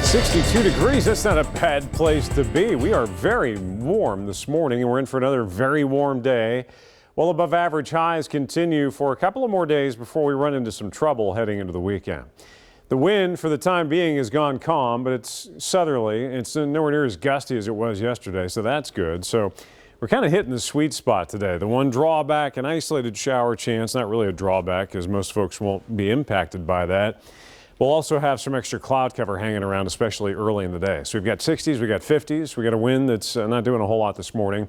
62 degrees, that's not a bad place to be. We are very warm this morning, and we're in for another very warm day. Well, above average highs continue for a couple of more days before we run into some trouble heading into the weekend. The wind for the time being has gone calm, but it's southerly. It's nowhere near as gusty as it was yesterday, so that's good. So we're kind of hitting the sweet spot today. The one drawback, an isolated shower chance, not really a drawback because most folks won't be impacted by that. We'll also have some extra cloud cover hanging around, especially early in the day. So we've got 60s, we've got 50s, we've got a wind that's not doing a whole lot this morning.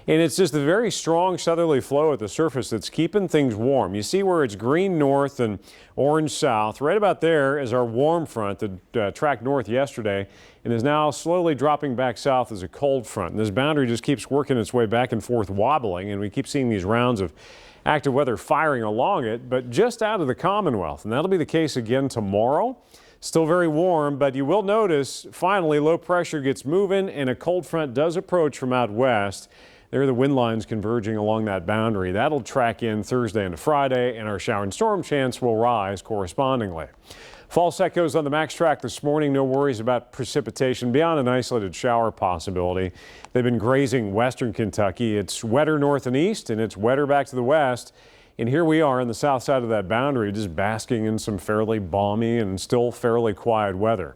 And it's just a very strong southerly flow at the surface that's keeping things warm. You see where it's green north and orange south. Right about there is our warm front that tracked north yesterday and is now slowly dropping back south as a cold front. And this boundary just keeps working its way back and forth, wobbling, and we keep seeing these rounds of active weather firing along it, but just out of the Commonwealth. And that'll be the case again tomorrow. Still very warm, but you will notice finally low pressure gets moving and a cold front does approach from out west. There are the wind lines converging along that boundary. That'll track in Thursday into Friday, and our shower and storm chance will rise correspondingly. False echoes on the max track this morning. No worries about precipitation beyond an isolated shower possibility. They've been grazing western Kentucky. It's wetter north and east, and it's wetter back to the west. And here we are on the south side of that boundary, just basking in some fairly balmy and still fairly quiet weather.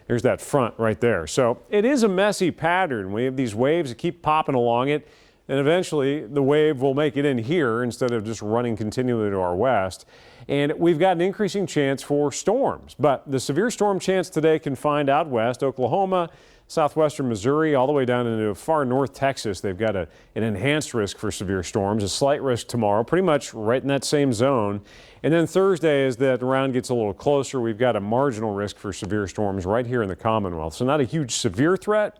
There's that front right there. So it is a messy pattern. We have these waves that keep popping along it, and eventually the wave will make it in here instead of just running continually to our west. And we've got an increasing chance for storms, but the severe storm chance today can find out west, Oklahoma, southwestern Missouri, all the way down into far north Texas. They've got an enhanced risk for severe storms, a slight risk tomorrow, pretty much right in that same zone. And then Thursday, as that round gets a little closer, we've got a marginal risk for severe storms right here in the Commonwealth. So not a huge severe threat.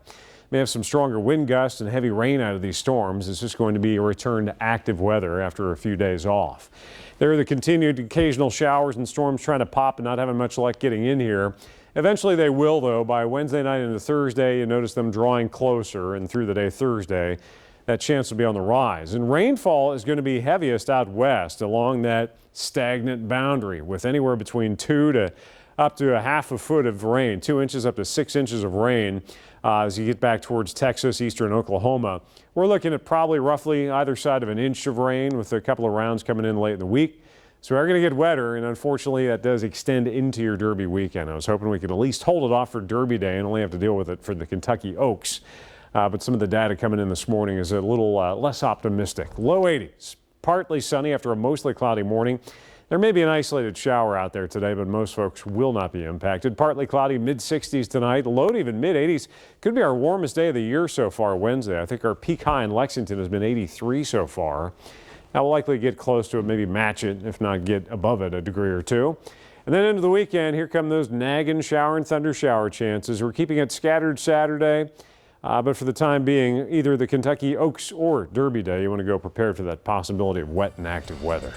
May have some stronger wind gusts and heavy rain out of these storms. It's just going to be a return to active weather after a few days off. There are the continued occasional showers and storms trying to pop and not having much luck getting in here. Eventually they will, though. By Wednesday night into Thursday, you notice them drawing closer, and through the day Thursday, that chance will be on the rise. And rainfall is going to be heaviest out west along that stagnant boundary with anywhere between 2 to up to a half a foot of rain, 2 inches up to 6 inches of rain as you get back towards Texas, eastern Oklahoma. We're looking at probably roughly either side of an inch of rain with a couple of rounds coming in late in the week. So we're going to get wetter, and unfortunately that does extend into your Derby weekend. I was hoping we could at least hold it off for Derby Day and only have to deal with it for the Kentucky Oaks. But some of the data coming in this morning is a little less optimistic. Low 80s, partly sunny after a mostly cloudy morning. There may be an isolated shower out there today, but most folks will not be impacted. Partly cloudy, mid-60s tonight, low to even mid-80s. Could be our warmest day of the year so far Wednesday. I think our peak high in Lexington has been 83 so far. That will likely get close to it, maybe match it, if not get above it a degree or two. And then into the weekend, here come those nagging shower and thunder shower chances. We're keeping it scattered Saturday, but for the time being, either the Kentucky Oaks or Derby Day, you want to go prepared for that possibility of wet and active weather.